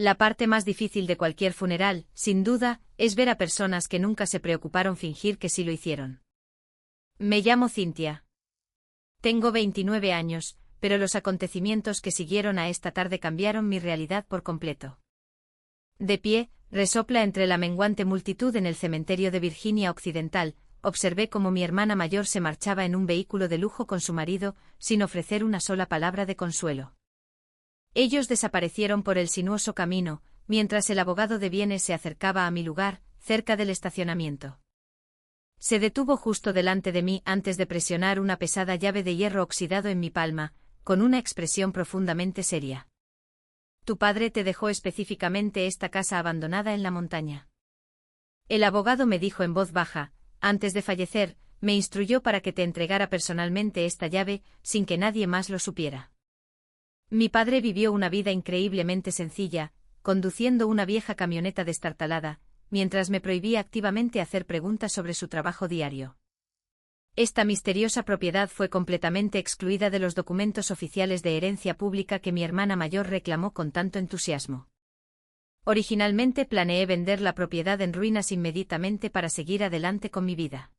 La parte más difícil de cualquier funeral, sin duda, es ver a personas que nunca se preocuparon fingir que sí lo hicieron. Me llamo Cynthia. Tengo 29 años, pero los acontecimientos que siguieron a esta tarde cambiaron mi realidad por completo. De pie, resopla entre la menguante multitud en el cementerio de Virginia Occidental, observé cómo mi hermana mayor se marchaba en un vehículo de lujo con su marido, sin ofrecer una sola palabra de consuelo. Ellos desaparecieron por el sinuoso camino, mientras el abogado de bienes se acercaba a mi lugar, cerca del estacionamiento. Se detuvo justo delante de mí antes de presionar una pesada llave de hierro oxidado en mi palma, con una expresión profundamente seria. Tu padre te dejó específicamente esta casa abandonada en la montaña. El abogado me dijo en voz baja, antes de fallecer, me instruyó para que te entregara personalmente esta llave, sin que nadie más lo supiera. Mi padre vivió una vida increíblemente sencilla, conduciendo una vieja camioneta destartalada, mientras me prohibía activamente hacer preguntas sobre su trabajo diario. Esta misteriosa propiedad fue completamente excluida de los documentos oficiales de herencia pública que mi hermana mayor reclamó con tanto entusiasmo. Originalmente planeé vender la propiedad en ruinas inmediatamente para seguir adelante con mi vida.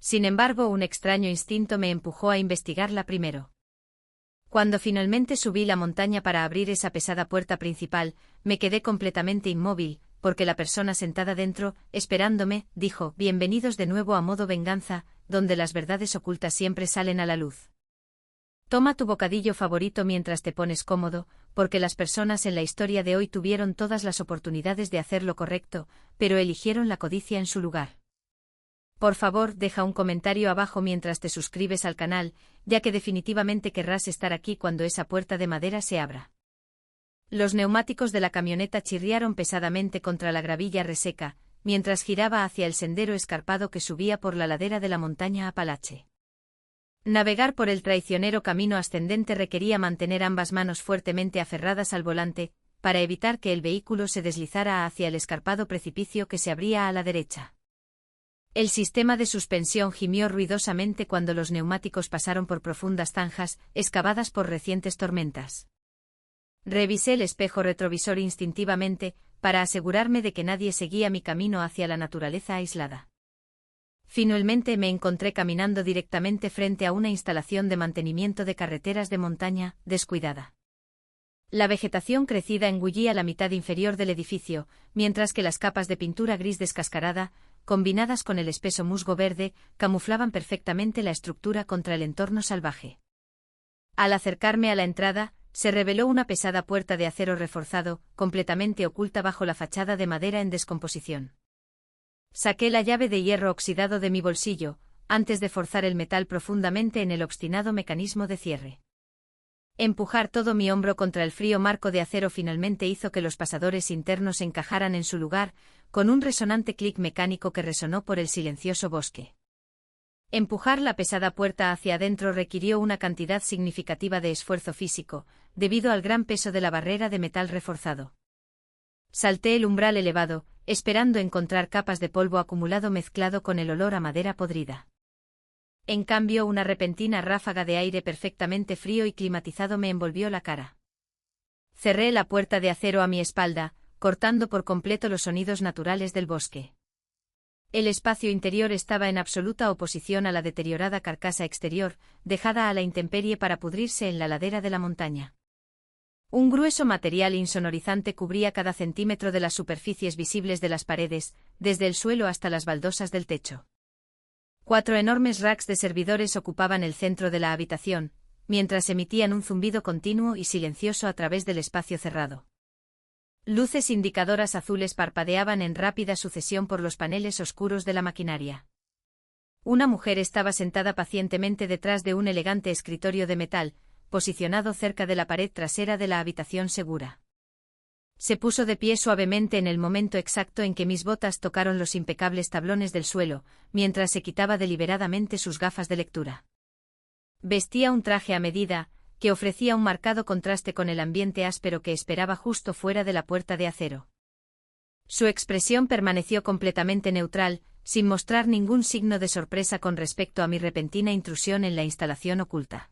Sin embargo, un extraño instinto me empujó a investigarla primero. Cuando finalmente subí la montaña para abrir esa pesada puerta principal, me quedé completamente inmóvil, porque la persona sentada dentro, esperándome, dijo: «Bienvenidos de nuevo a modo venganza, donde las verdades ocultas siempre salen a la luz. Toma tu bocadillo favorito mientras te pones cómodo, porque las personas en la historia de hoy tuvieron todas las oportunidades de hacer lo correcto, pero eligieron la codicia en su lugar. Por favor, deja un comentario abajo mientras te suscribes al canal, ya que definitivamente querrás estar aquí cuando esa puerta de madera se abra». Los neumáticos de la camioneta chirriaron pesadamente contra la gravilla reseca, mientras giraba hacia el sendero escarpado que subía por la ladera de la montaña Apalache. Navegar por el traicionero camino ascendente requería mantener ambas manos fuertemente aferradas al volante, para evitar que el vehículo se deslizara hacia el escarpado precipicio que se abría a la derecha. El sistema de suspensión gimió ruidosamente cuando los neumáticos pasaron por profundas zanjas, excavadas por recientes tormentas. Revisé el espejo retrovisor instintivamente, para asegurarme de que nadie seguía mi camino hacia la naturaleza aislada. Finalmente me encontré caminando directamente frente a una instalación de mantenimiento de carreteras de montaña, descuidada. La vegetación crecida engullía la mitad inferior del edificio, mientras que las capas de pintura gris descascarada, combinadas con el espeso musgo verde, camuflaban perfectamente la estructura contra el entorno salvaje. Al acercarme a la entrada, se reveló una pesada puerta de acero reforzado, completamente oculta bajo la fachada de madera en descomposición. Saqué la llave de hierro oxidado de mi bolsillo, antes de forzar el metal profundamente en el obstinado mecanismo de cierre. Empujar todo mi hombro contra el frío marco de acero finalmente hizo que los pasadores internos encajaran en su lugar, con un resonante clic mecánico que resonó por el silencioso bosque. Empujar la pesada puerta hacia adentro requirió una cantidad significativa de esfuerzo físico, debido al gran peso de la barrera de metal reforzado. Salté el umbral elevado, esperando encontrar capas de polvo acumulado mezclado con el olor a madera podrida. En cambio, una repentina ráfaga de aire perfectamente frío y climatizado me envolvió la cara. Cerré la puerta de acero a mi espalda, cortando por completo los sonidos naturales del bosque. El espacio interior estaba en absoluta oposición a la deteriorada carcasa exterior, dejada a la intemperie para pudrirse en la ladera de la montaña. Un grueso material insonorizante cubría cada centímetro de las superficies visibles de las paredes, desde el suelo hasta las baldosas del techo. 4 enormes racks de servidores ocupaban el centro de la habitación, mientras emitían un zumbido continuo y silencioso a través del espacio cerrado. Luces indicadoras azules parpadeaban en rápida sucesión por los paneles oscuros de la maquinaria. Una mujer estaba sentada pacientemente detrás de un elegante escritorio de metal, posicionado cerca de la pared trasera de la habitación segura. Se puso de pie suavemente en el momento exacto en que mis botas tocaron los impecables tablones del suelo, mientras se quitaba deliberadamente sus gafas de lectura. Vestía un traje a medida, que ofrecía un marcado contraste con el ambiente áspero que esperaba justo fuera de la puerta de acero. Su expresión permaneció completamente neutral, sin mostrar ningún signo de sorpresa con respecto a mi repentina intrusión en la instalación oculta.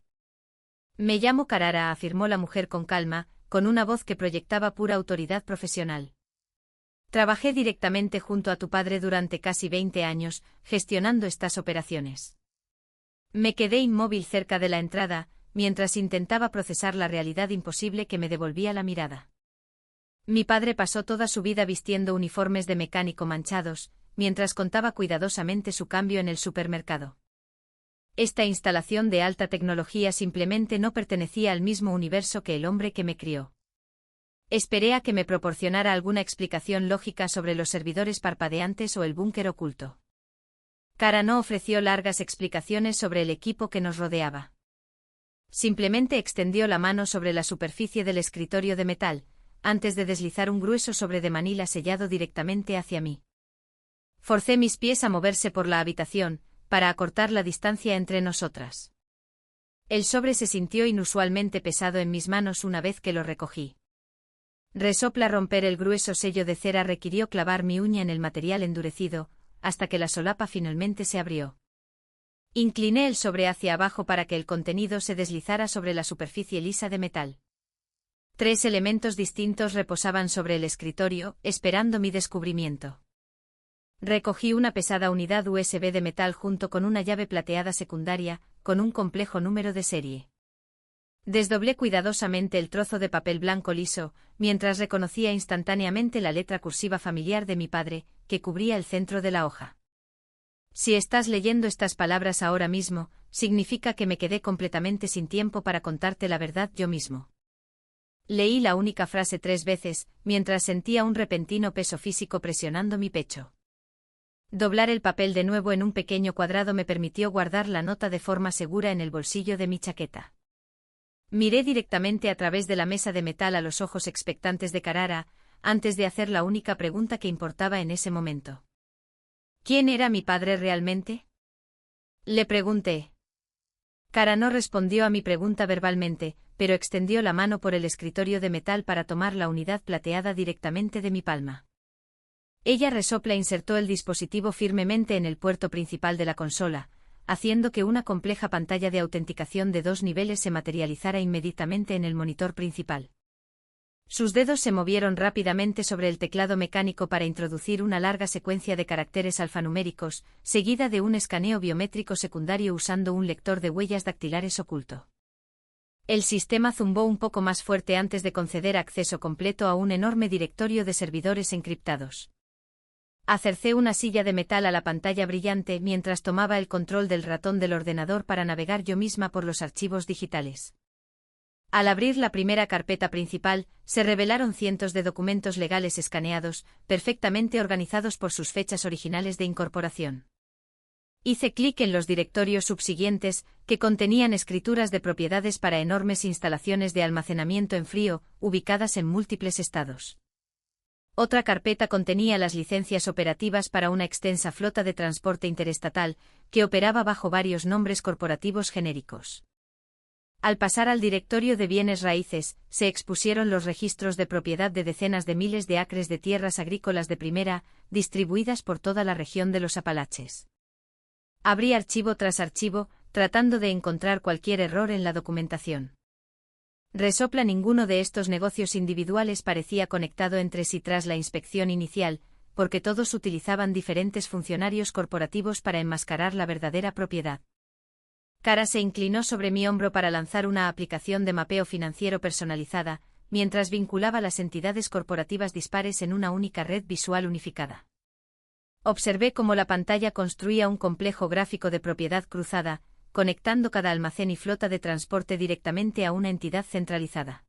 «Me llamo Carrara», afirmó la mujer con calma, con una voz que proyectaba pura autoridad profesional. Trabajé directamente junto a tu padre durante casi 20 años, gestionando estas operaciones. Me quedé inmóvil cerca de la entrada, mientras intentaba procesar la realidad imposible que me devolvía la mirada. Mi padre pasó toda su vida vistiendo uniformes de mecánico manchados, mientras contaba cuidadosamente su cambio en el supermercado. Esta instalación de alta tecnología simplemente no pertenecía al mismo universo que el hombre que me crió. Esperé a que me proporcionara alguna explicación lógica sobre los servidores parpadeantes o el búnker oculto. Kara no ofreció largas explicaciones sobre el equipo que nos rodeaba. Simplemente extendió la mano sobre la superficie del escritorio de metal, antes de deslizar un grueso sobre de manila sellado directamente hacia mí. Forcé mis pies a moverse por la habitación, para acortar la distancia entre nosotras. El sobre se sintió inusualmente pesado en mis manos una vez que lo recogí. Resopla romper el grueso sello de cera requirió clavar mi uña en el material endurecido, hasta que la solapa finalmente se abrió. Incliné el sobre hacia abajo para que el contenido se deslizara sobre la superficie lisa de metal. 3 elementos distintos reposaban sobre el escritorio, esperando mi descubrimiento. Recogí una pesada unidad USB de metal junto con una llave plateada secundaria, con un complejo número de serie. Desdoblé cuidadosamente el trozo de papel blanco liso, mientras reconocía instantáneamente la letra cursiva familiar de mi padre, que cubría el centro de la hoja. Si estás leyendo estas palabras ahora mismo, significa que me quedé completamente sin tiempo para contarte la verdad yo mismo. Leí la única frase 3 veces, mientras sentía un repentino peso físico presionando mi pecho. Doblar el papel de nuevo en un pequeño cuadrado me permitió guardar la nota de forma segura en el bolsillo de mi chaqueta. Miré directamente a través de la mesa de metal a los ojos expectantes de Karara, antes de hacer la única pregunta que importaba en ese momento. ¿Quién era mi padre realmente? Le pregunté. Kara no respondió a mi pregunta verbalmente, pero extendió la mano por el escritorio de metal para tomar la unidad plateada directamente de mi palma. Ella resopla insertó el dispositivo firmemente en el puerto principal de la consola, haciendo que una compleja pantalla de autenticación de 2 niveles se materializara inmediatamente en el monitor principal. Sus dedos se movieron rápidamente sobre el teclado mecánico para introducir una larga secuencia de caracteres alfanuméricos, seguida de un escaneo biométrico secundario usando un lector de huellas dactilares oculto. El sistema zumbó un poco más fuerte antes de conceder acceso completo a un enorme directorio de servidores encriptados. Acercé una silla de metal a la pantalla brillante mientras tomaba el control del ratón del ordenador para navegar yo misma por los archivos digitales. Al abrir la primera carpeta principal, se revelaron cientos de documentos legales escaneados, perfectamente organizados por sus fechas originales de incorporación. Hice clic en los directorios subsiguientes, que contenían escrituras de propiedades para enormes instalaciones de almacenamiento en frío, ubicadas en múltiples estados. Otra carpeta contenía las licencias operativas para una extensa flota de transporte interestatal, que operaba bajo varios nombres corporativos genéricos. Al pasar al directorio de bienes raíces, se expusieron los registros de propiedad de decenas de miles de acres de tierras agrícolas de primera, distribuidas por toda la región de los Apalaches. Abrí archivo tras archivo, tratando de encontrar cualquier error en la documentación. Resopla ninguno de estos negocios individuales parecía conectado entre sí tras la inspección inicial, porque todos utilizaban diferentes funcionarios corporativos para enmascarar la verdadera propiedad. Kara se inclinó sobre mi hombro para lanzar una aplicación de mapeo financiero personalizada, mientras vinculaba las entidades corporativas dispares en una única red visual unificada. Observé cómo la pantalla construía un complejo gráfico de propiedad cruzada, conectando cada almacén y flota de transporte directamente a una entidad centralizada.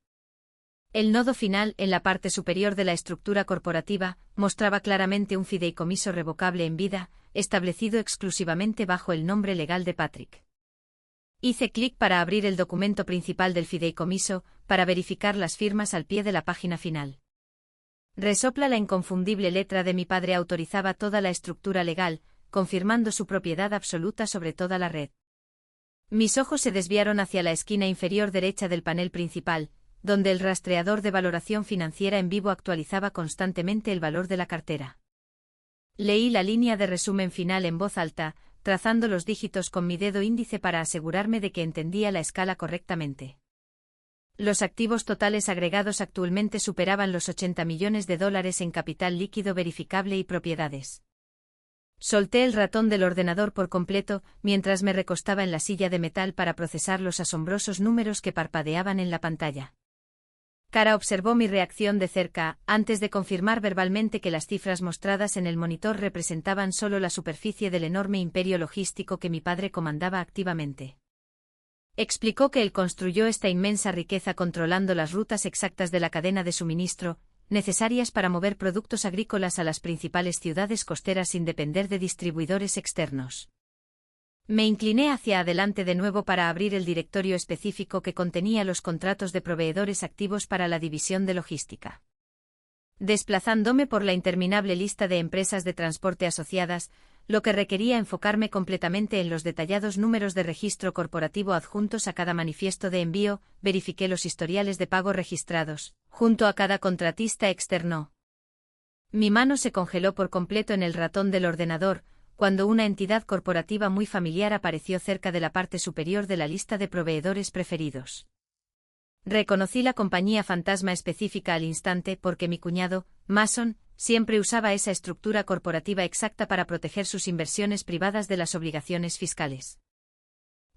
El nodo final, en la parte superior de la estructura corporativa, mostraba claramente un fideicomiso revocable en vida, establecido exclusivamente bajo el nombre legal de Patrick. Hice clic para abrir el documento principal del fideicomiso, para verificar las firmas al pie de la página final. Resopla la inconfundible letra de mi padre autorizaba toda la estructura legal, confirmando su propiedad absoluta sobre toda la red. Mis ojos se desviaron hacia la esquina inferior derecha del panel principal, donde el rastreador de valoración financiera en vivo actualizaba constantemente el valor de la cartera. Leí la línea de resumen final en voz alta, trazando los dígitos con mi dedo índice para asegurarme de que entendía la escala correctamente. Los activos totales agregados actualmente superaban los 80 millones de dólares en capital líquido verificable y propiedades. Solté el ratón del ordenador por completo, mientras me recostaba en la silla de metal para procesar los asombrosos números que parpadeaban en la pantalla. Kara observó mi reacción de cerca, antes de confirmar verbalmente que las cifras mostradas en el monitor representaban solo la superficie del enorme imperio logístico que mi padre comandaba activamente. Explicó que él construyó esta inmensa riqueza controlando las rutas exactas de la cadena de suministro, necesarias para mover productos agrícolas a las principales ciudades costeras sin depender de distribuidores externos. Me incliné hacia adelante de nuevo para abrir el directorio específico que contenía los contratos de proveedores activos para la división de logística. Desplazándome por la interminable lista de empresas de transporte asociadas, lo que requería enfocarme completamente en los detallados números de registro corporativo adjuntos a cada manifiesto de envío, verifiqué los historiales de pago registrados, junto a cada contratista externo. Mi mano se congeló por completo en el ratón del ordenador, cuando una entidad corporativa muy familiar apareció cerca de la parte superior de la lista de proveedores preferidos. Reconocí la compañía fantasma específica al instante porque mi cuñado, Mason, siempre usaba esa estructura corporativa exacta para proteger sus inversiones privadas de las obligaciones fiscales.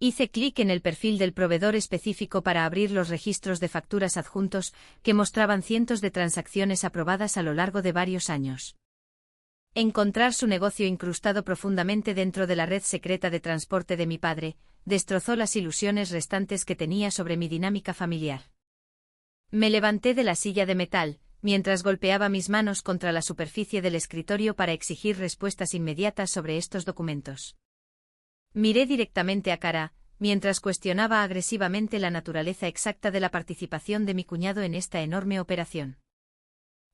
Hice clic en el perfil del proveedor específico para abrir los registros de facturas adjuntos, que mostraban cientos de transacciones aprobadas a lo largo de varios años. Encontrar su negocio incrustado profundamente dentro de la red secreta de transporte de mi padre, destrozó las ilusiones restantes que tenía sobre mi dinámica familiar. Me levanté de la silla de metal, mientras golpeaba mis manos contra la superficie del escritorio para exigir respuestas inmediatas sobre estos documentos. Miré directamente a Kara, mientras cuestionaba agresivamente la naturaleza exacta de la participación de mi cuñado en esta enorme operación.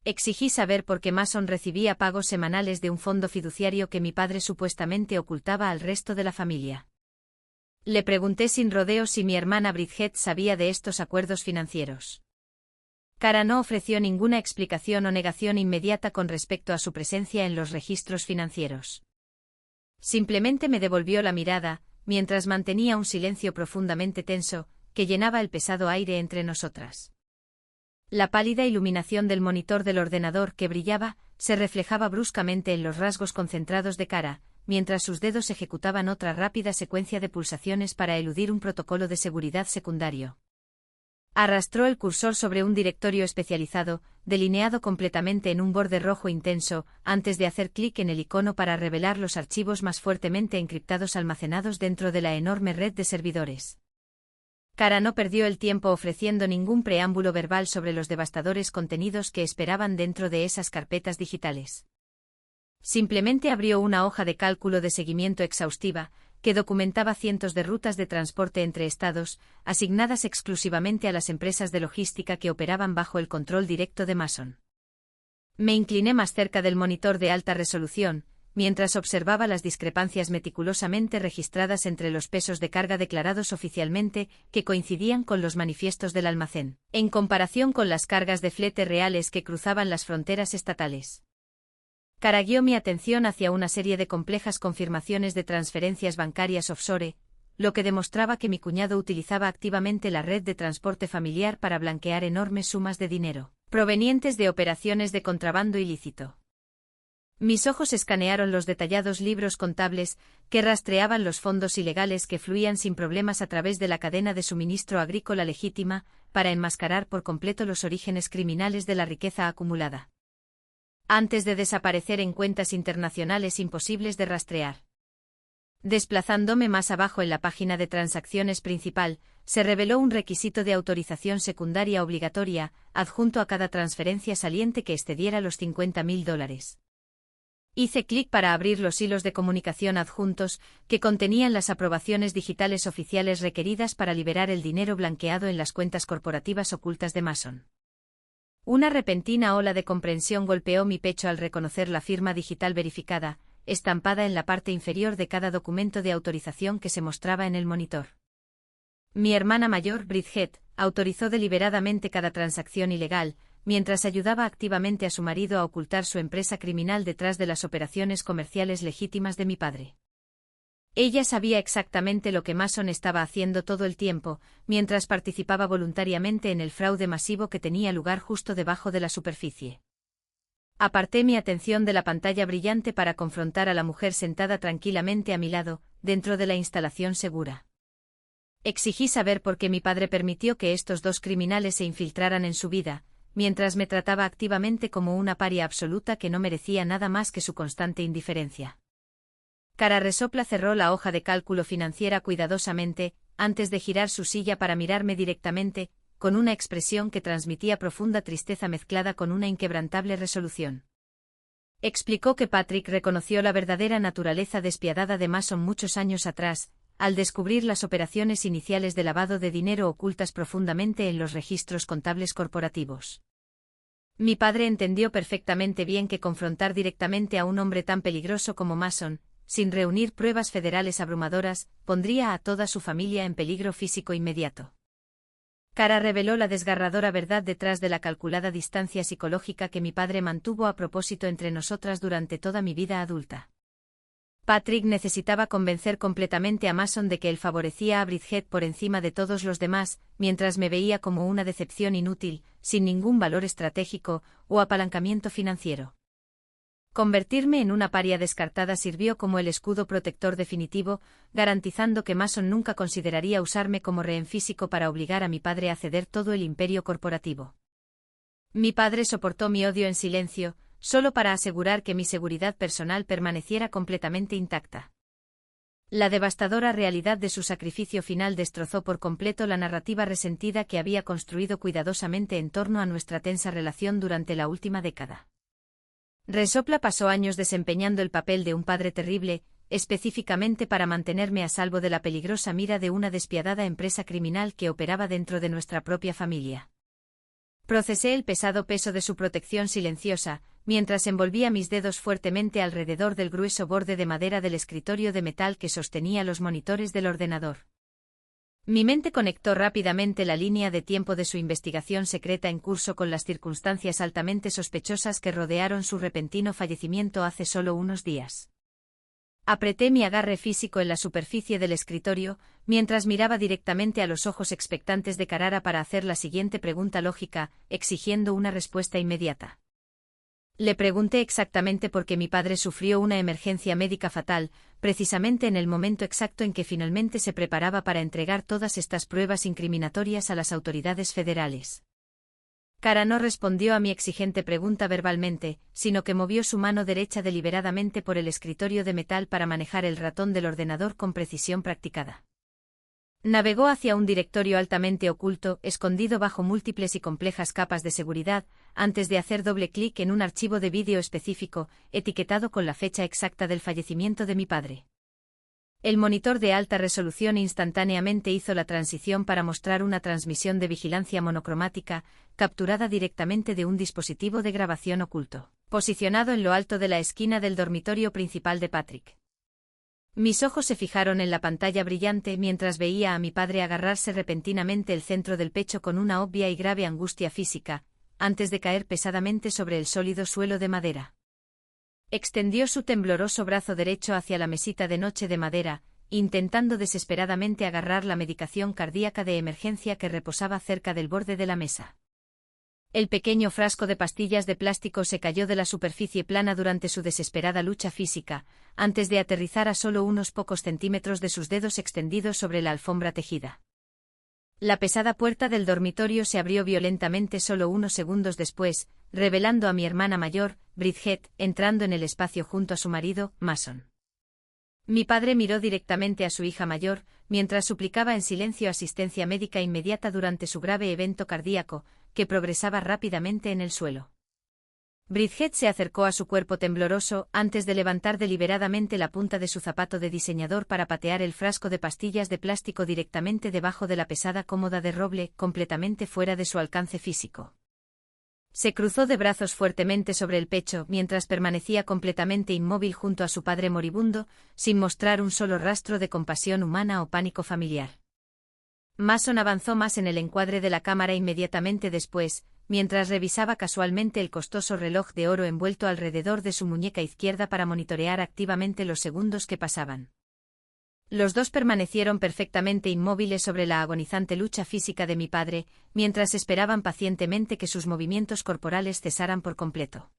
Exigí saber por qué Mason recibía pagos semanales de un fondo fiduciario que mi padre supuestamente ocultaba al resto de la familia. Le pregunté sin rodeos si mi hermana Bridget sabía de estos acuerdos financieros. Kara no ofreció ninguna explicación o negación inmediata con respecto a su presencia en los registros financieros. Simplemente me devolvió la mirada, mientras mantenía un silencio profundamente tenso, que llenaba el pesado aire entre nosotras. La pálida iluminación del monitor del ordenador que brillaba, se reflejaba bruscamente en los rasgos concentrados de Kara, mientras sus dedos ejecutaban otra rápida secuencia de pulsaciones para eludir un protocolo de seguridad secundario. Arrastró el cursor sobre un directorio especializado, delineado completamente en un borde rojo intenso, antes de hacer clic en el icono para revelar los archivos más fuertemente encriptados almacenados dentro de la enorme red de servidores. Kara no perdió el tiempo ofreciendo ningún preámbulo verbal sobre los devastadores contenidos que esperaban dentro de esas carpetas digitales. Simplemente abrió una hoja de cálculo de seguimiento exhaustiva, que documentaba cientos de rutas de transporte entre estados, asignadas exclusivamente a las empresas de logística que operaban bajo el control directo de Mason. Me incliné más cerca del monitor de alta resolución, mientras observaba las discrepancias meticulosamente registradas entre los pesos de carga declarados oficialmente, que coincidían con los manifiestos del almacén, en comparación con las cargas de flete reales que cruzaban las fronteras estatales. Kara guió mi atención hacia una serie de complejas confirmaciones de transferencias bancarias offshore, lo que demostraba que mi cuñado utilizaba activamente la red de transporte familiar para blanquear enormes sumas de dinero, provenientes de operaciones de contrabando ilícito. Mis ojos escanearon los detallados libros contables, que rastreaban los fondos ilegales que fluían sin problemas a través de la cadena de suministro agrícola legítima, para enmascarar por completo los orígenes criminales de la riqueza acumulada. Antes de desaparecer en cuentas internacionales imposibles de rastrear. Desplazándome más abajo en la página de transacciones principal, se reveló un requisito de autorización secundaria obligatoria, adjunto a cada transferencia saliente que excediera los $50.000. Hice clic para abrir los hilos de comunicación adjuntos, que contenían las aprobaciones digitales oficiales requeridas para liberar el dinero blanqueado en las cuentas corporativas ocultas de Mason. Una repentina ola de comprensión golpeó mi pecho al reconocer la firma digital verificada, estampada en la parte inferior de cada documento de autorización que se mostraba en el monitor. Mi hermana mayor, Bridget, autorizó deliberadamente cada transacción ilegal, mientras ayudaba activamente a su marido a ocultar su empresa criminal detrás de las operaciones comerciales legítimas de mi padre. Ella sabía exactamente lo que Mason estaba haciendo todo el tiempo, mientras participaba voluntariamente en el fraude masivo que tenía lugar justo debajo de la superficie. Aparté mi atención de la pantalla brillante para confrontar a la mujer sentada tranquilamente a mi lado, dentro de la instalación segura. Exigí saber por qué mi padre permitió que estos dos criminales se infiltraran en su vida, mientras me trataba activamente como una paria absoluta que no merecía nada más que su constante indiferencia. Cara Resopla cerró la hoja de cálculo financiera cuidadosamente, antes de girar su silla para mirarme directamente, con una expresión que transmitía profunda tristeza mezclada con una inquebrantable resolución. Explicó que Patrick reconoció la verdadera naturaleza despiadada de Mason muchos años atrás, al descubrir las operaciones iniciales de lavado de dinero ocultas profundamente en los registros contables corporativos. Mi padre entendió perfectamente bien que confrontar directamente a un hombre tan peligroso como Mason, sin reunir pruebas federales abrumadoras, pondría a toda su familia en peligro físico inmediato. Cara reveló la desgarradora verdad detrás de la calculada distancia psicológica que mi padre mantuvo a propósito entre nosotras durante toda mi vida adulta. Patrick necesitaba convencer completamente a Mason de que él favorecía a Bridget por encima de todos los demás, mientras me veía como una decepción inútil, sin ningún valor estratégico o apalancamiento financiero. Convertirme en una paria descartada sirvió como el escudo protector definitivo, garantizando que Mason nunca consideraría usarme como rehén físico para obligar a mi padre a ceder todo el imperio corporativo. Mi padre soportó mi odio en silencio, solo para asegurar que mi seguridad personal permaneciera completamente intacta. La devastadora realidad de su sacrificio final destrozó por completo la narrativa resentida que había construido cuidadosamente en torno a nuestra tensa relación durante la última década. Resopla pasó años desempeñando el papel de un padre terrible, específicamente para mantenerme a salvo de la peligrosa mira de una despiadada empresa criminal que operaba dentro de nuestra propia familia. Procesé el pesado peso de su protección silenciosa, mientras envolvía mis dedos fuertemente alrededor del grueso borde de madera del escritorio de metal que sostenía los monitores del ordenador. Mi mente conectó rápidamente la línea de tiempo de su investigación secreta en curso con las circunstancias altamente sospechosas que rodearon su repentino fallecimiento hace solo unos días. Apreté mi agarre físico en la superficie del escritorio, mientras miraba directamente a los ojos expectantes de Carrara para hacer la siguiente pregunta lógica, exigiendo una respuesta inmediata. Le pregunté exactamente por qué mi padre sufrió una emergencia médica fatal, precisamente en el momento exacto en que finalmente se preparaba para entregar todas estas pruebas incriminatorias a las autoridades federales. Cara no respondió a mi exigente pregunta verbalmente, sino que movió su mano derecha deliberadamente por el escritorio de metal para manejar el ratón del ordenador con precisión practicada. Navegó hacia un directorio altamente oculto, escondido bajo múltiples y complejas capas de seguridad, antes de hacer doble clic en un archivo de vídeo específico, etiquetado con la fecha exacta del fallecimiento de mi padre. El monitor de alta resolución instantáneamente hizo la transición para mostrar una transmisión de vigilancia monocromática, capturada directamente de un dispositivo de grabación oculto, posicionado en lo alto de la esquina del dormitorio principal de Patrick. Mis ojos se fijaron en la pantalla brillante mientras veía a mi padre agarrarse repentinamente el centro del pecho con una obvia y grave angustia física, antes de caer pesadamente sobre el sólido suelo de madera. Extendió su tembloroso brazo derecho hacia la mesita de noche de madera, intentando desesperadamente agarrar la medicación cardíaca de emergencia que reposaba cerca del borde de la mesa. El pequeño frasco de pastillas de plástico se cayó de la superficie plana durante su desesperada lucha física, antes de aterrizar a solo unos pocos centímetros de sus dedos extendidos sobre la alfombra tejida. La pesada puerta del dormitorio se abrió violentamente solo unos segundos después, revelando a mi hermana mayor, Bridget, entrando en el espacio junto a su marido, Mason. Mi padre miró directamente a su hija mayor, mientras suplicaba en silencio asistencia médica inmediata durante su grave evento cardíaco, que progresaba rápidamente en el suelo. Bridget se acercó a su cuerpo tembloroso antes de levantar deliberadamente la punta de su zapato de diseñador para patear el frasco de pastillas de plástico directamente debajo de la pesada cómoda de roble, completamente fuera de su alcance físico. Se cruzó de brazos fuertemente sobre el pecho mientras permanecía completamente inmóvil junto a su padre moribundo, sin mostrar un solo rastro de compasión humana o pánico familiar. Mason avanzó más en el encuadre de la cámara inmediatamente después, mientras revisaba casualmente el costoso reloj de oro envuelto alrededor de su muñeca izquierda para monitorear activamente los segundos que pasaban. Los dos permanecieron perfectamente inmóviles sobre la agonizante lucha física de mi padre, mientras esperaban pacientemente que sus movimientos corporales cesaran por completo.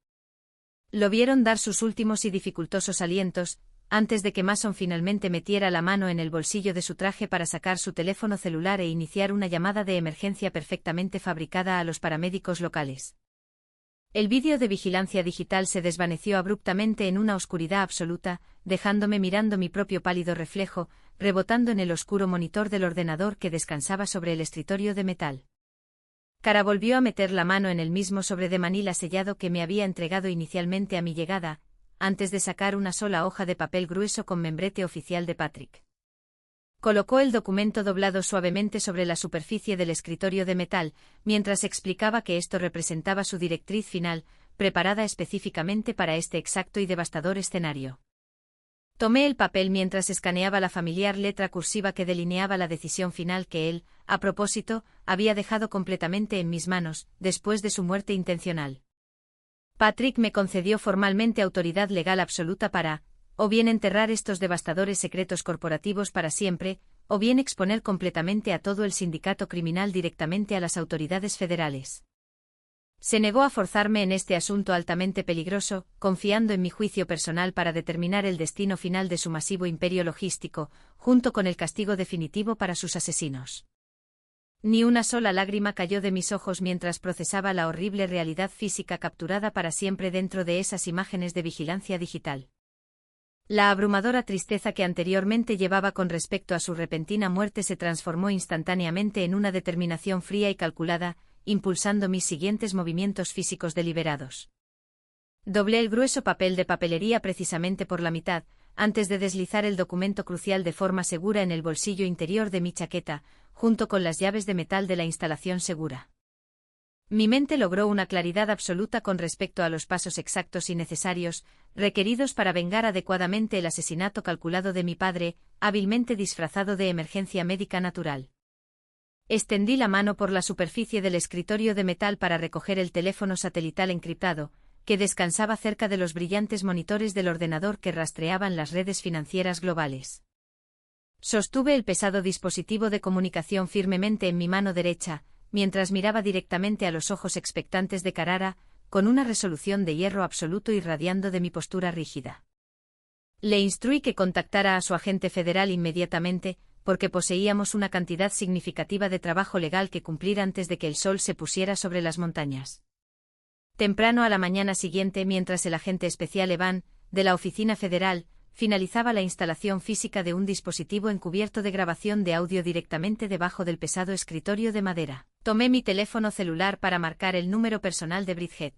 Lo vieron dar sus últimos y dificultosos alientos, antes de que Mason finalmente metiera la mano en el bolsillo de su traje para sacar su teléfono celular e iniciar una llamada de emergencia perfectamente fabricada a los paramédicos locales. El vídeo de vigilancia digital se desvaneció abruptamente en una oscuridad absoluta, dejándome mirando mi propio pálido reflejo, rebotando en el oscuro monitor del ordenador que descansaba sobre el escritorio de metal. Cara volvió a meter la mano en el mismo sobre de manila sellado que me había entregado inicialmente a mi llegada, antes de sacar una sola hoja de papel grueso con membrete oficial de Patrick. Colocó el documento doblado suavemente sobre la superficie del escritorio de metal, mientras explicaba que esto representaba su directriz final, preparada específicamente para este exacto y devastador escenario. Tomé el papel mientras escaneaba la familiar letra cursiva que delineaba la decisión final que él, a propósito, había dejado completamente en mis manos, después de su muerte intencional. Patrick me concedió formalmente autoridad legal absoluta para, o bien enterrar estos devastadores secretos corporativos para siempre, o bien exponer completamente a todo el sindicato criminal directamente a las autoridades federales. Se negó a forzarme en este asunto altamente peligroso, confiando en mi juicio personal para determinar el destino final de su masivo imperio logístico, junto con el castigo definitivo para sus asesinos. Ni una sola lágrima cayó de mis ojos mientras procesaba la horrible realidad física capturada para siempre dentro de esas imágenes de vigilancia digital. La abrumadora tristeza que anteriormente llevaba con respecto a su repentina muerte se transformó instantáneamente en una determinación fría y calculada, impulsando mis siguientes movimientos físicos deliberados. Doblé el grueso papel de papelería precisamente por la mitad, antes de deslizar el documento crucial de forma segura en el bolsillo interior de mi chaqueta, junto con las llaves de metal de la instalación segura. Mi mente logró una claridad absoluta con respecto a los pasos exactos y necesarios, requeridos para vengar adecuadamente el asesinato calculado de mi padre, hábilmente disfrazado de emergencia médica natural. Extendí la mano por la superficie del escritorio de metal para recoger el teléfono satelital encriptado, que descansaba cerca de los brillantes monitores del ordenador que rastreaban las redes financieras globales. Sostuve el pesado dispositivo de comunicación firmemente en mi mano derecha, mientras miraba directamente a los ojos expectantes de Carrara, con una resolución de hierro absoluto irradiando de mi postura rígida. Le instruí que contactara a su agente federal inmediatamente, porque poseíamos una cantidad significativa de trabajo legal que cumplir antes de que el sol se pusiera sobre las montañas. Temprano a la mañana siguiente, mientras el agente especial Evan, de la Oficina Federal, finalizaba la instalación física de un dispositivo encubierto de grabación de audio directamente debajo del pesado escritorio de madera, tomé mi teléfono celular para marcar el número personal de Bridget.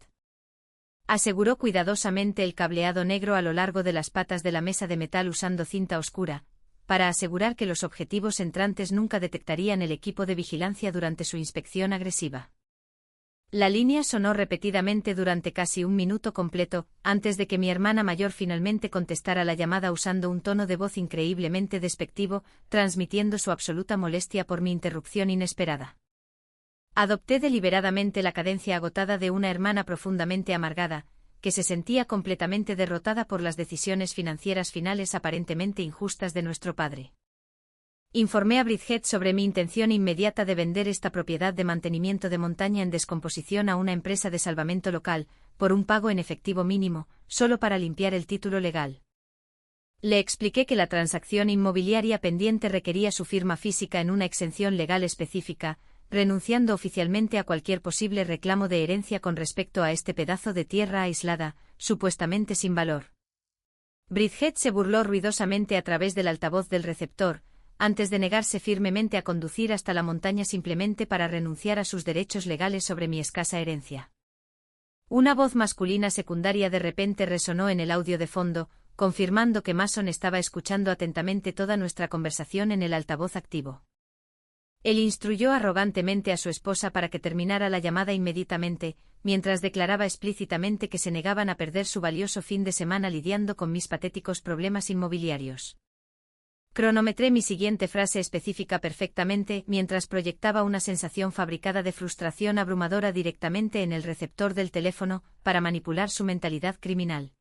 Aseguró cuidadosamente el cableado negro a lo largo de las patas de la mesa de metal usando cinta oscura, para asegurar que los objetivos entrantes nunca detectarían el equipo de vigilancia durante su inspección agresiva. La línea sonó repetidamente durante casi un minuto completo, antes de que mi hermana mayor finalmente contestara la llamada usando un tono de voz increíblemente despectivo, transmitiendo su absoluta molestia por mi interrupción inesperada. Adopté deliberadamente la cadencia agotada de una hermana profundamente amargada, que se sentía completamente derrotada por las decisiones financieras finales aparentemente injustas de nuestro padre. Informé a Bridget sobre mi intención inmediata de vender esta propiedad de mantenimiento de montaña en descomposición a una empresa de salvamento local, por un pago en efectivo mínimo, solo para limpiar el título legal. Le expliqué que la transacción inmobiliaria pendiente requería su firma física en una exención legal específica, renunciando oficialmente a cualquier posible reclamo de herencia con respecto a este pedazo de tierra aislada, supuestamente sin valor. Bridget se burló ruidosamente a través del altavoz del receptor, antes de negarse firmemente a conducir hasta la montaña simplemente para renunciar a sus derechos legales sobre mi escasa herencia. Una voz masculina secundaria de repente resonó en el audio de fondo, confirmando que Mason estaba escuchando atentamente toda nuestra conversación en el altavoz activo. Él instruyó arrogantemente a su esposa para que terminara la llamada inmediatamente, mientras declaraba explícitamente que se negaban a perder su valioso fin de semana lidiando con mis patéticos problemas inmobiliarios. Cronometré mi siguiente frase específica perfectamente mientras proyectaba una sensación fabricada de frustración abrumadora directamente en el receptor del teléfono para manipular su mentalidad criminal.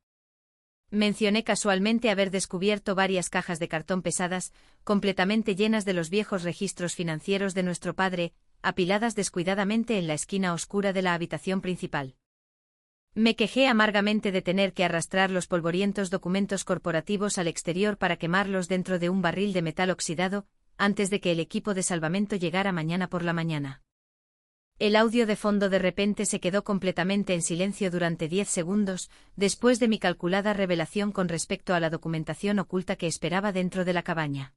Mencioné casualmente haber descubierto varias cajas de cartón pesadas, completamente llenas de los viejos registros financieros de nuestro padre, apiladas descuidadamente en la esquina oscura de la habitación principal. Me quejé amargamente de tener que arrastrar los polvorientos documentos corporativos al exterior para quemarlos dentro de un barril de metal oxidado, antes de que el equipo de salvamento llegara mañana por la mañana. El audio de fondo de repente se quedó completamente en silencio durante 10 segundos, después de mi calculada revelación con respecto a la documentación oculta que esperaba dentro de la cabaña.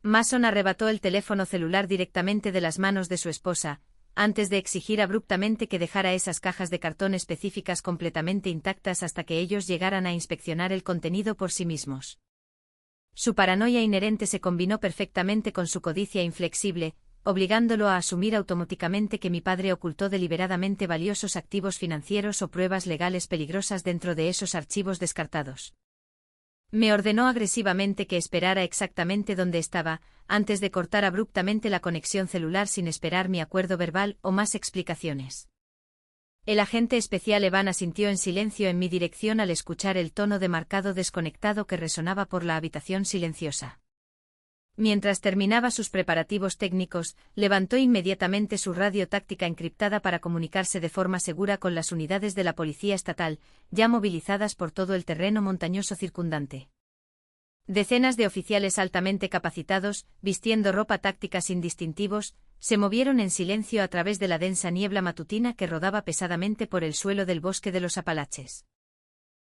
Mason arrebató el teléfono celular directamente de las manos de su esposa, antes de exigir abruptamente que dejara esas cajas de cartón específicas completamente intactas hasta que ellos llegaran a inspeccionar el contenido por sí mismos. Su paranoia inherente se combinó perfectamente con su codicia inflexible, obligándolo a asumir automáticamente que mi padre ocultó deliberadamente valiosos activos financieros o pruebas legales peligrosas dentro de esos archivos descartados. Me ordenó agresivamente que esperara exactamente donde estaba, antes de cortar abruptamente la conexión celular sin esperar mi acuerdo verbal o más explicaciones. El agente especial Evan asintió en silencio en mi dirección al escuchar el tono de marcado desconectado que resonaba por la habitación silenciosa. Mientras terminaba sus preparativos técnicos, levantó inmediatamente su radio táctica encriptada para comunicarse de forma segura con las unidades de la Policía Estatal, ya movilizadas por todo el terreno montañoso circundante. Decenas de oficiales altamente capacitados, vistiendo ropa táctica sin distintivos, se movieron en silencio a través de la densa niebla matutina que rodaba pesadamente por el suelo del bosque de los Apalaches.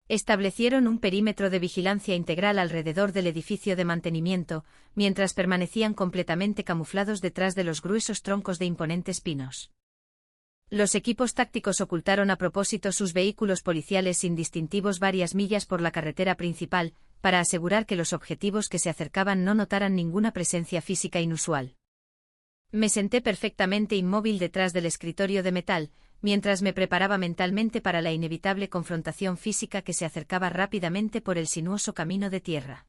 Establecieron un perímetro de vigilancia integral alrededor del edificio de mantenimiento, mientras permanecían completamente camuflados detrás de los gruesos troncos de imponentes pinos. Los equipos tácticos ocultaron a propósito sus vehículos policiales sin distintivos varias millas por la carretera principal, para asegurar que los objetivos que se acercaban no notaran ninguna presencia física inusual. Me senté perfectamente inmóvil detrás del escritorio de metal, mientras me preparaba mentalmente para la inevitable confrontación física que se acercaba rápidamente por el sinuoso camino de tierra.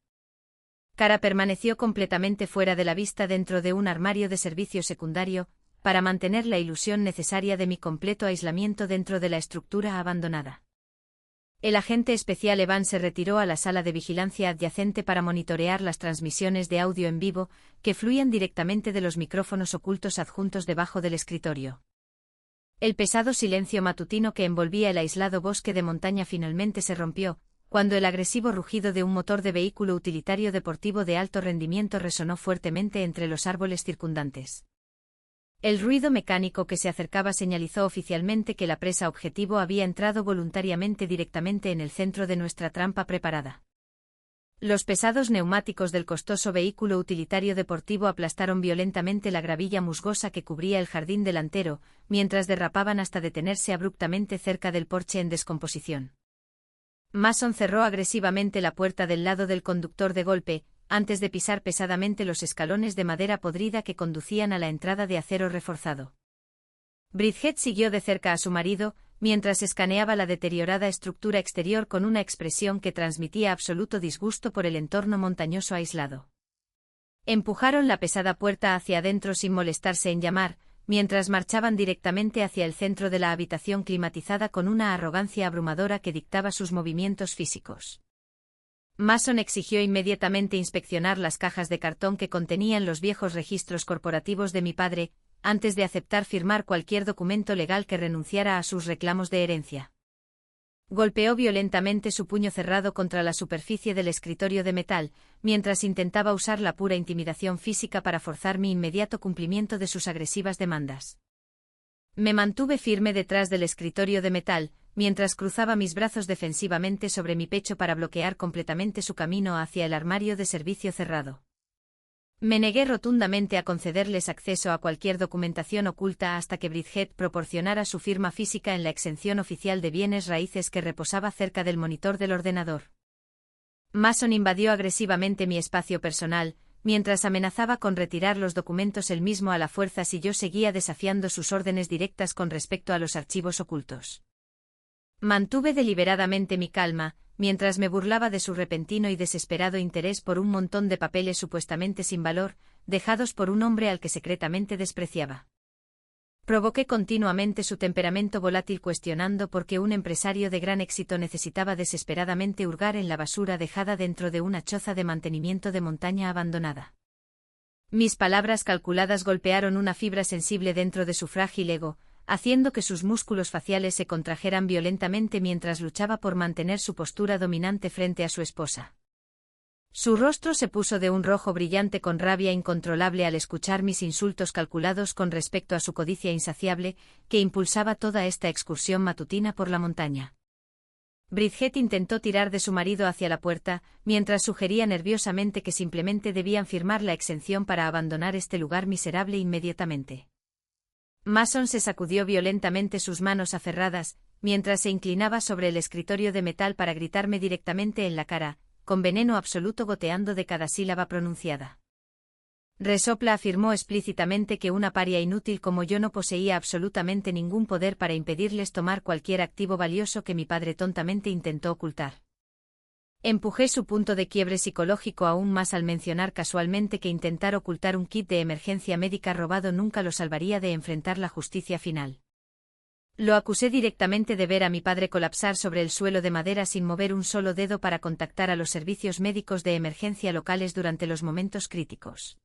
Cara permaneció completamente fuera de la vista dentro de un armario de servicio secundario, para mantener la ilusión necesaria de mi completo aislamiento dentro de la estructura abandonada. El agente especial Evan se retiró a la sala de vigilancia adyacente para monitorear las transmisiones de audio en vivo, que fluían directamente de los micrófonos ocultos adjuntos debajo del escritorio. El pesado silencio matutino que envolvía el aislado bosque de montaña finalmente se rompió, cuando el agresivo rugido de un motor de vehículo utilitario deportivo de alto rendimiento resonó fuertemente entre los árboles circundantes. El ruido mecánico que se acercaba señalizó oficialmente que la presa objetivo había entrado voluntariamente directamente en el centro de nuestra trampa preparada. Los pesados neumáticos del costoso vehículo utilitario deportivo aplastaron violentamente la gravilla musgosa que cubría el jardín delantero, mientras derrapaban hasta detenerse abruptamente cerca del porche en descomposición. Mason cerró agresivamente la puerta del lado del conductor de golpe, antes de pisar pesadamente los escalones de madera podrida que conducían a la entrada de acero reforzado. Bridget siguió de cerca a su marido, mientras escaneaba la deteriorada estructura exterior con una expresión que transmitía absoluto disgusto por el entorno montañoso aislado. Empujaron la pesada puerta hacia adentro sin molestarse en llamar, mientras marchaban directamente hacia el centro de la habitación climatizada con una arrogancia abrumadora que dictaba sus movimientos físicos. Mason exigió inmediatamente inspeccionar las cajas de cartón que contenían los viejos registros corporativos de mi padre, antes de aceptar firmar cualquier documento legal que renunciara a sus reclamos de herencia. Golpeó violentamente su puño cerrado contra la superficie del escritorio de metal, mientras intentaba usar la pura intimidación física para forzar mi inmediato cumplimiento de sus agresivas demandas. Me mantuve firme detrás del escritorio de metal, mientras cruzaba mis brazos defensivamente sobre mi pecho para bloquear completamente su camino hacia el armario de servicio cerrado. Me negué rotundamente a concederles acceso a cualquier documentación oculta hasta que Bridget proporcionara su firma física en la exención oficial de bienes raíces que reposaba cerca del monitor del ordenador. Mason invadió agresivamente mi espacio personal, mientras amenazaba con retirar los documentos él mismo a la fuerza si yo seguía desafiando sus órdenes directas con respecto a los archivos ocultos. Mantuve deliberadamente mi calma, mientras me burlaba de su repentino y desesperado interés por un montón de papeles supuestamente sin valor, dejados por un hombre al que secretamente despreciaba. Provoqué continuamente su temperamento volátil cuestionando por qué un empresario de gran éxito necesitaba desesperadamente hurgar en la basura dejada dentro de una choza de mantenimiento de montaña abandonada. Mis palabras calculadas golpearon una fibra sensible dentro de su frágil ego, haciendo que sus músculos faciales se contrajeran violentamente mientras luchaba por mantener su postura dominante frente a su esposa. Su rostro se puso de un rojo brillante con rabia incontrolable al escuchar mis insultos calculados con respecto a su codicia insaciable, que impulsaba toda esta excursión matutina por la montaña. Bridget intentó tirar de su marido hacia la puerta, mientras sugería nerviosamente que simplemente debían firmar la exención para abandonar este lugar miserable inmediatamente. Mason se sacudió violentamente sus manos aferradas, mientras se inclinaba sobre el escritorio de metal para gritarme directamente en la cara, con veneno absoluto goteando de cada sílaba pronunciada. Resopla afirmó explícitamente que una paria inútil como yo no poseía absolutamente ningún poder para impedirles tomar cualquier activo valioso que mi padre tontamente intentó ocultar. Empujé su punto de quiebre psicológico aún más al mencionar casualmente que intentar ocultar un kit de emergencia médica robado nunca lo salvaría de enfrentar la justicia final. Lo acusé directamente de ver a mi padre colapsar sobre el suelo de madera sin mover un solo dedo para contactar a los servicios médicos de emergencia locales durante los momentos críticos.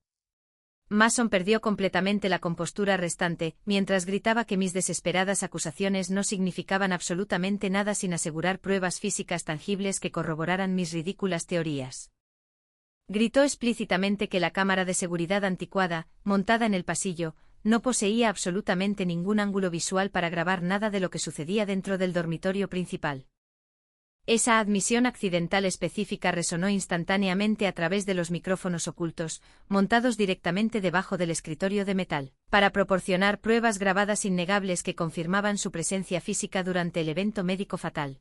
Mason perdió completamente la compostura restante, mientras gritaba que mis desesperadas acusaciones no significaban absolutamente nada sin asegurar pruebas físicas tangibles que corroboraran mis ridículas teorías. Gritó explícitamente que la cámara de seguridad anticuada, montada en el pasillo, no poseía absolutamente ningún ángulo visual para grabar nada de lo que sucedía dentro del dormitorio principal. Esa admisión accidental específica resonó instantáneamente a través de los micrófonos ocultos, montados directamente debajo del escritorio de metal, para proporcionar pruebas grabadas innegables que confirmaban su presencia física durante el evento médico fatal.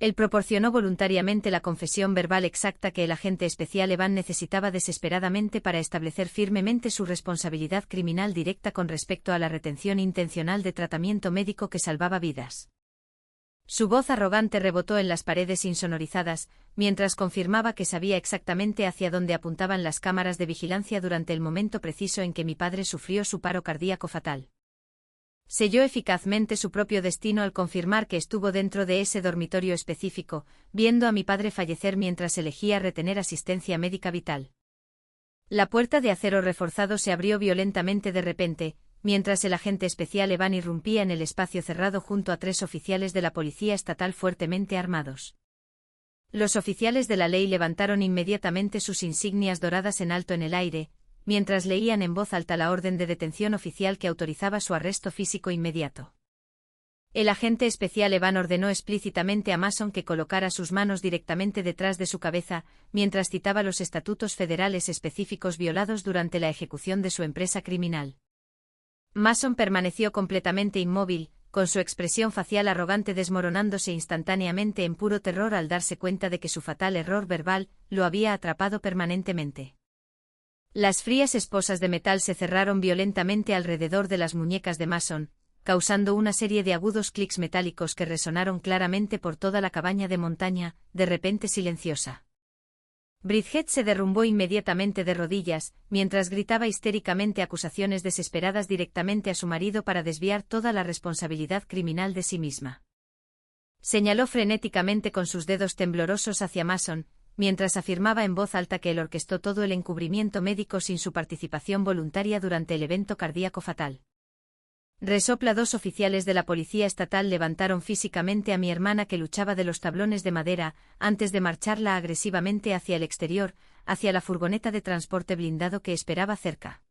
Él proporcionó voluntariamente la confesión verbal exacta que el agente especial Evan necesitaba desesperadamente para establecer firmemente su responsabilidad criminal directa con respecto a la retención intencional de tratamiento médico que salvaba vidas. Su voz arrogante rebotó en las paredes insonorizadas, mientras confirmaba que sabía exactamente hacia dónde apuntaban las cámaras de vigilancia durante el momento preciso en que mi padre sufrió su paro cardíaco fatal. Selló eficazmente su propio destino al confirmar que estuvo dentro de ese dormitorio específico, viendo a mi padre fallecer mientras elegía retener asistencia médica vital. La puerta de acero reforzado se abrió violentamente de repente, mientras el agente especial Evan irrumpía en el espacio cerrado junto a 3 oficiales de la policía estatal fuertemente armados. Los oficiales de la ley levantaron inmediatamente sus insignias doradas en alto en el aire, mientras leían en voz alta la orden de detención oficial que autorizaba su arresto físico inmediato. El agente especial Evan ordenó explícitamente a Mason que colocara sus manos directamente detrás de su cabeza, mientras citaba los estatutos federales específicos violados durante la ejecución de su empresa criminal. Mason permaneció completamente inmóvil, con su expresión facial arrogante desmoronándose instantáneamente en puro terror al darse cuenta de que su fatal error verbal lo había atrapado permanentemente. Las frías esposas de metal se cerraron violentamente alrededor de las muñecas de Mason, causando una serie de agudos clics metálicos que resonaron claramente por toda la cabaña de montaña, de repente silenciosa. Bridget se derrumbó inmediatamente de rodillas, mientras gritaba histéricamente acusaciones desesperadas directamente a su marido para desviar toda la responsabilidad criminal de sí misma. Señaló frenéticamente con sus dedos temblorosos hacia Mason, mientras afirmaba en voz alta que él orquestó todo el encubrimiento médico sin su participación voluntaria durante el evento cardíaco fatal. Resopla 2 oficiales de la policía estatal levantaron físicamente a mi hermana que luchaba de los tablones de madera, antes de marcharla agresivamente hacia el exterior, hacia la furgoneta de transporte blindado que esperaba cerca.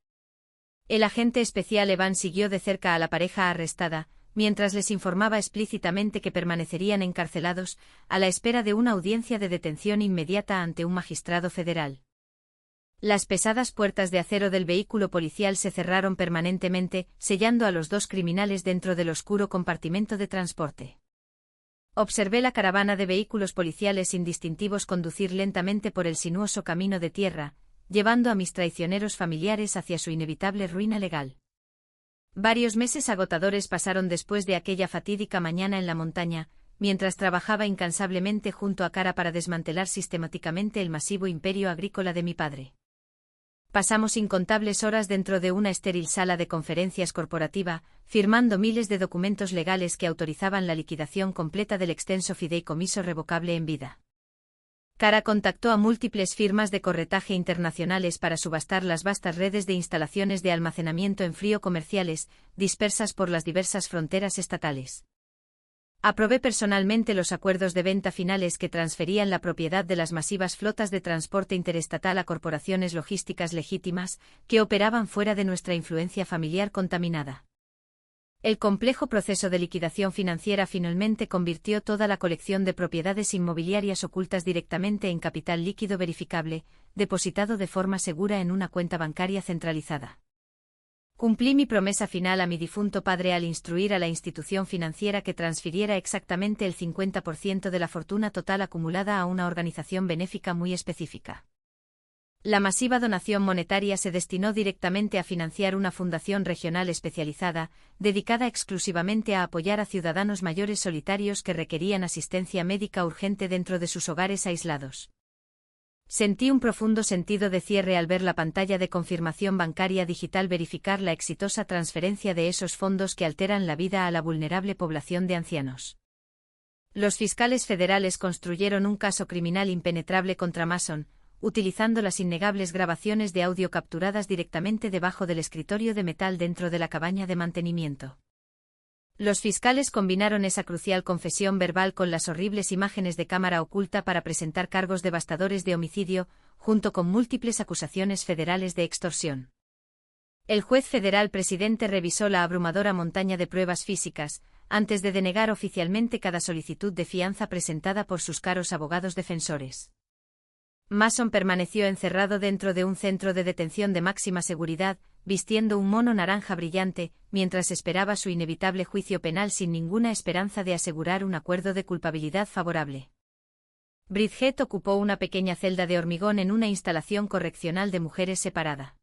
El agente especial Evan siguió de cerca a la pareja arrestada, mientras les informaba explícitamente que permanecerían encarcelados, a la espera de una audiencia de detención inmediata ante un magistrado federal. Las pesadas puertas de acero del vehículo policial se cerraron permanentemente, sellando a los 2 criminales dentro del oscuro compartimento de transporte. Observé la caravana de vehículos policiales indistintivos conducir lentamente por el sinuoso camino de tierra, llevando a mis traicioneros familiares hacia su inevitable ruina legal. Varios meses agotadores pasaron después de aquella fatídica mañana en la montaña, mientras trabajaba incansablemente junto a Cara para desmantelar sistemáticamente el masivo imperio agrícola de mi padre. Pasamos incontables horas dentro de una estéril sala de conferencias corporativa, firmando miles de documentos legales que autorizaban la liquidación completa del extenso fideicomiso revocable en vida. Cara contactó a múltiples firmas de corretaje internacionales para subastar las vastas redes de instalaciones de almacenamiento en frío comerciales, dispersas por las diversas fronteras estatales. Aprobé personalmente los acuerdos de venta finales que transferían la propiedad de las masivas flotas de transporte interestatal a corporaciones logísticas legítimas, que operaban fuera de nuestra influencia familiar contaminada. El complejo proceso de liquidación financiera finalmente convirtió toda la colección de propiedades inmobiliarias ocultas directamente en capital líquido verificable, depositado de forma segura en una cuenta bancaria centralizada. Cumplí mi promesa final a mi difunto padre al instruir a la institución financiera que transfiriera exactamente el 50% de la fortuna total acumulada a una organización benéfica muy específica. La masiva donación monetaria se destinó directamente a financiar una fundación regional especializada, dedicada exclusivamente a apoyar a ciudadanos mayores solitarios que requerían asistencia médica urgente dentro de sus hogares aislados. Sentí un profundo sentido de cierre al ver la pantalla de confirmación bancaria digital verificar la exitosa transferencia de esos fondos que alteran la vida a la vulnerable población de ancianos. Los fiscales federales construyeron un caso criminal impenetrable contra Mason, utilizando las innegables grabaciones de audio capturadas directamente debajo del escritorio de metal dentro de la cabaña de mantenimiento. Los fiscales combinaron esa crucial confesión verbal con las horribles imágenes de cámara oculta para presentar cargos devastadores de homicidio, junto con múltiples acusaciones federales de extorsión. El juez federal presidente revisó la abrumadora montaña de pruebas físicas, antes de denegar oficialmente cada solicitud de fianza presentada por sus caros abogados defensores. Mason permaneció encerrado dentro de un centro de detención de máxima seguridad, vistiendo un mono naranja brillante, mientras esperaba su inevitable juicio penal sin ninguna esperanza de asegurar un acuerdo de culpabilidad favorable. Bridget ocupó una pequeña celda de hormigón en una instalación correccional de mujeres separada.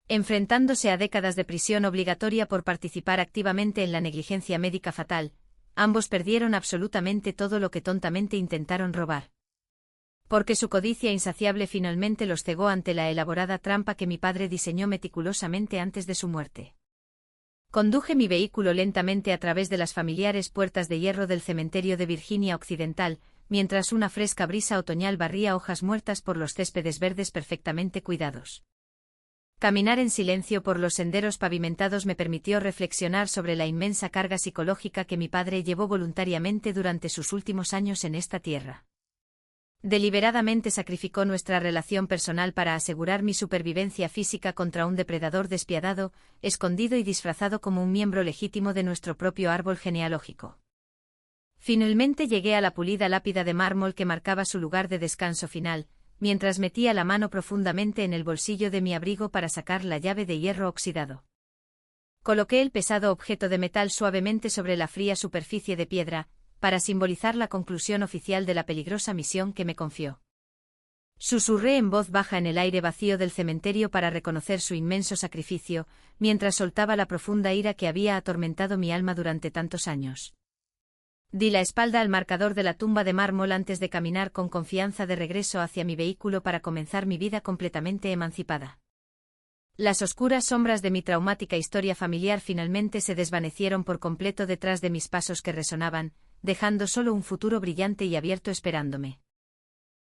Enfrentándose a décadas de prisión obligatoria por participar activamente en la negligencia médica fatal, ambos perdieron absolutamente todo lo que tontamente intentaron robar. Porque su codicia insaciable finalmente los cegó ante la elaborada trampa que mi padre diseñó meticulosamente antes de su muerte. Conduje mi vehículo lentamente a través de las familiares puertas de hierro del cementerio de Virginia Occidental, mientras una fresca brisa otoñal barría hojas muertas por los céspedes verdes perfectamente cuidados. Caminar en silencio por los senderos pavimentados me permitió reflexionar sobre la inmensa carga psicológica que mi padre llevó voluntariamente durante sus últimos años en esta tierra. Deliberadamente sacrificó nuestra relación personal para asegurar mi supervivencia física contra un depredador despiadado, escondido y disfrazado como un miembro legítimo de nuestro propio árbol genealógico. Finalmente llegué a la pulida lápida de mármol que marcaba su lugar de descanso final, mientras metía la mano profundamente en el bolsillo de mi abrigo para sacar la llave de hierro oxidado. Coloqué el pesado objeto de metal suavemente sobre la fría superficie de piedra, para simbolizar la conclusión oficial de la peligrosa misión que me confió. Susurré en voz baja en el aire vacío del cementerio para reconocer su inmenso sacrificio, mientras soltaba la profunda ira que había atormentado mi alma durante tantos años. Di la espalda al marcador de la tumba de mármol antes de caminar con confianza de regreso hacia mi vehículo para comenzar mi vida completamente emancipada. Las oscuras sombras de mi traumática historia familiar finalmente se desvanecieron por completo detrás de mis pasos que resonaban, dejando solo un futuro brillante y abierto esperándome.